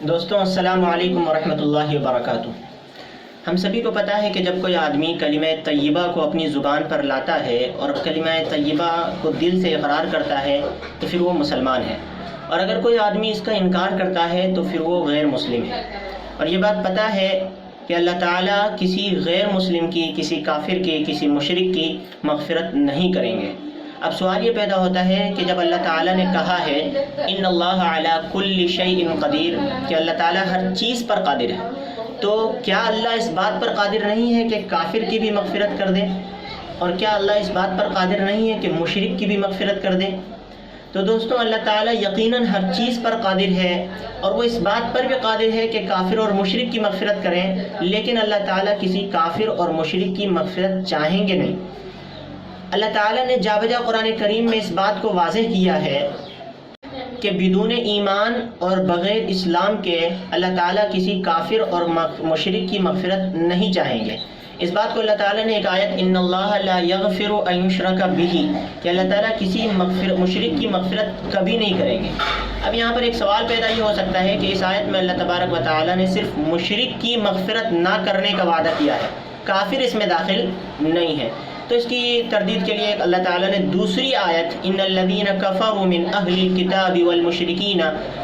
دوستوں السلام علیکم ورحمۃ اللہ وبرکاتہ۔ ہم سبھی کو پتہ ہے کہ جب کوئی آدمی کلمہ طیبہ کو اپنی زبان پر لاتا ہے اور کلمہ طیبہ کو دل سے اقرار کرتا ہے تو پھر وہ مسلمان ہے، اور اگر کوئی آدمی اس کا انکار کرتا ہے تو پھر وہ غیر مسلم ہے۔ اور یہ بات پتہ ہے کہ اللہ تعالیٰ کسی غیر مسلم کی، کسی کافر کی، کسی مشرک کی مغفرت نہیں کریں گے۔ اب سوال یہ پیدا ہوتا ہے کہ جب اللہ تعالیٰ نے کہا ہے ان اللہ علی کل شیء قدیر، کہ اللہ تعالیٰ ہر چیز پر قادر ہے، تو کیا اللہ اس بات پر قادر نہیں ہے کہ کافر کی بھی مغفرت کر دے؟ اور کیا اللہ اس بات پر قادر نہیں ہے کہ مشرک کی بھی مغفرت کر دے؟ تو دوستوں، اللہ تعالیٰ یقیناً ہر چیز پر قادر ہے، اور وہ اس بات پر بھی قادر ہے کہ کافر اور مشرک کی مغفرت کریں، لیکن اللہ تعالیٰ کسی کافر اور مشرک کی مغفرت چاہیں گے نہیں۔ اللہ تعالیٰ نے جا بجا قرآن کریم میں اس بات کو واضح کیا ہے کہ بدون ایمان اور بغیر اسلام کے اللہ تعالیٰ کسی کافر اور مشرک کی مغفرت نہیں چاہیں گے۔ اس بات کو اللہ تعالیٰ نے ایک آیت ان اللہ لا یغفر ان یشرک بہ، کہ اللہ تعالیٰ کسی مشرک کی مغفرت کبھی نہیں کریں گے۔ اب یہاں پر ایک سوال پیدا یہ ہو سکتا ہے کہ اس آیت میں اللہ تبارک و تعالیٰ نے صرف مشرک کی مغفرت نہ کرنے کا وعدہ کیا ہے، کافر اس میں داخل نہیں ہے۔ تو اس کی تردید کے لیے اللہ تعالیٰ نے دوسری آیت ان الذین کفروا من اہل الکتاب والمشرکین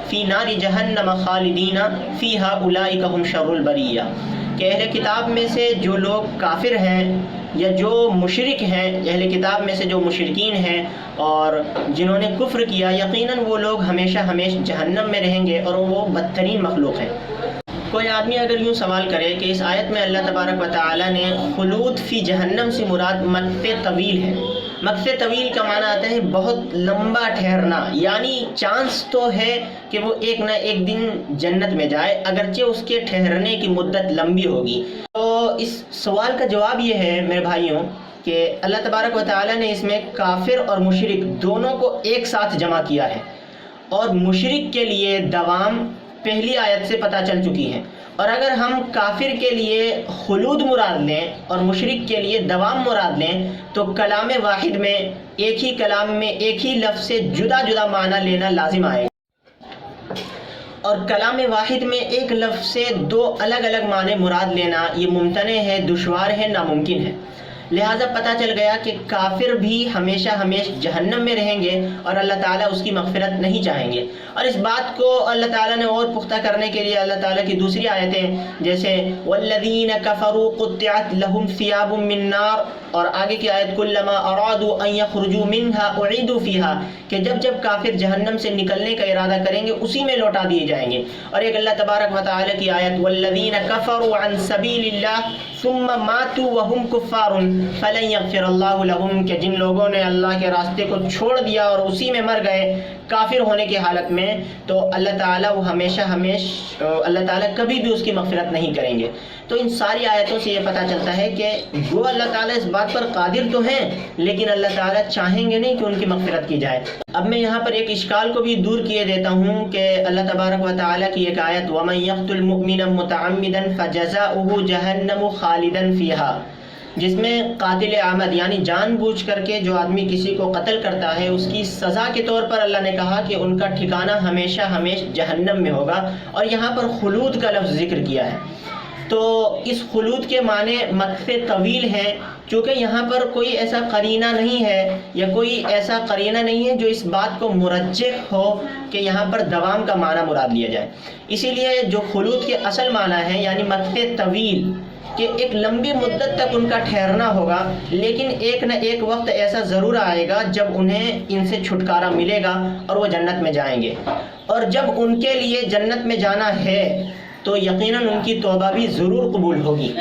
فی نار جہنم خالدین فیہا اولئک هم شر البریہ، کہ اہل کتاب میں سے جو لوگ کافر ہیں یا جو مشرک ہیں، اہل کتاب میں سے جو مشرکین ہیں اور جنہوں نے کفر کیا، یقیناً وہ لوگ ہمیشہ جہنم میں رہیں گے اور وہ بدترین مخلوق ہیں۔ کوئی آدمی اگر یوں سوال کرے کہ اس آیت میں اللہ تبارک و تعالیٰ نے خلود فی جہنم سے مراد مکث طویل ہے، مکث طویل کا معنی آتا ہے بہت لمبا ٹھہرنا، یعنی چانس تو ہے کہ وہ ایک نہ ایک دن جنت میں جائے، اگرچہ اس کے ٹھہرنے کی مدت لمبی ہوگی۔ تو اس سوال کا جواب یہ ہے میرے بھائیوں کہ اللہ تبارک و تعالیٰ نے اس میں کافر اور مشرک دونوں کو ایک ساتھ جمع کیا ہے، اور مشرک کے لیے دوام پہلی آیت سے پتہ چل چکی ہے، اور اگر ہم کافر کے لیے خلود مراد لیں اور مشرک کے لیے دوام مراد لیں تو کلام واحد میں ایک ہی کلام میں ایک ہی لفظ سے جدا جدا معنی لینا لازم آئے گا، اور کلام واحد میں ایک لفظ سے دو الگ الگ معنی مراد لینا یہ ممتنع ہے، دشوار ہے، ناممکن ہے۔ لہٰذا پتہ چل گیا کہ کافر بھی ہمیشہ جہنم میں رہیں گے اور اللہ تعالیٰ اس کی مغفرت نہیں چاہیں گے۔ اور اس بات کو اللہ تعالیٰ نے اور پختہ کرنے کے لیے اللہ تعالیٰ کی دوسری آیتیں جیسے والذین کفروا قطعت لهم ثیاب من نار، اور آگے کی آیت کلما ارادوا ان یخرجوا منها اعیدوا فیها، کہ جب جب کافر جہنم سے نکلنے کا ارادہ کریں گے اسی میں لوٹا دیے جائیں گے۔ اور ایک اللہ تبارک و تعالیٰ کی آیت والذین کفروا عن سبیل اللہ ثم ماتوا وهم کفار فلن یغفر اللہ لهم، کہ جن لوگوں نے اللہ کے راستے کو چھوڑ دیا اور اسی میں مر گئے کافر ہونے کی حالت میں، تو اللہ تعالیٰ وہ اللہ تعالیٰ کبھی بھی اس کی مغفرت نہیں کریں گے۔ تو ان ساری آیتوں سے یہ پتہ چلتا ہے کہ وہ اللہ تعالیٰ اس بات پر قادر تو ہیں، لیکن اللہ تعالیٰ چاہیں گے نہیں کہ ان کی مغفرت کی جائے۔ اب میں یہاں پر ایک اشکال کو بھی دور کیے دیتا ہوں کہ اللہ تبارک و تعالیٰ کی ایک آیت وَمَن يَقْتُلْ مُؤْمِنًا مُتَعَمِّدًا فَجَزَاؤُهُ جَهَنَّمُ خَالِدًا فِيهَا، جس میں قاتل عامد یعنی جان بوجھ کر کے جو آدمی کسی کو قتل کرتا ہے اس کی سزا کے طور پر اللہ نے کہا کہ ان کا ٹھکانہ ہمیشہ جہنم میں ہوگا، اور یہاں پر خلود کا لفظ ذکر کیا ہے۔ تو اس خلود کے معنی مکث طویل ہیں، چونکہ یہاں پر کوئی ایسا قرینہ نہیں ہے یا کوئی ایسا قرینہ نہیں ہے جو اس بات کو مرجح ہو کہ یہاں پر دوام کا معنی مراد لیا جائے۔ اسی لیے جو خلود کے اصل معنی ہے یعنی مکث طویل، کہ ایک لمبی مدت تک ان کا ٹھہرنا ہوگا، لیکن ایک نہ ایک وقت ایسا ضرور آئے گا جب انہیں ان سے چھٹکارا ملے گا اور وہ جنت میں جائیں گے، اور جب ان کے لیے جنت میں جانا ہے تو یقیناً ان کی توبہ بھی ضرور قبول ہوگی۔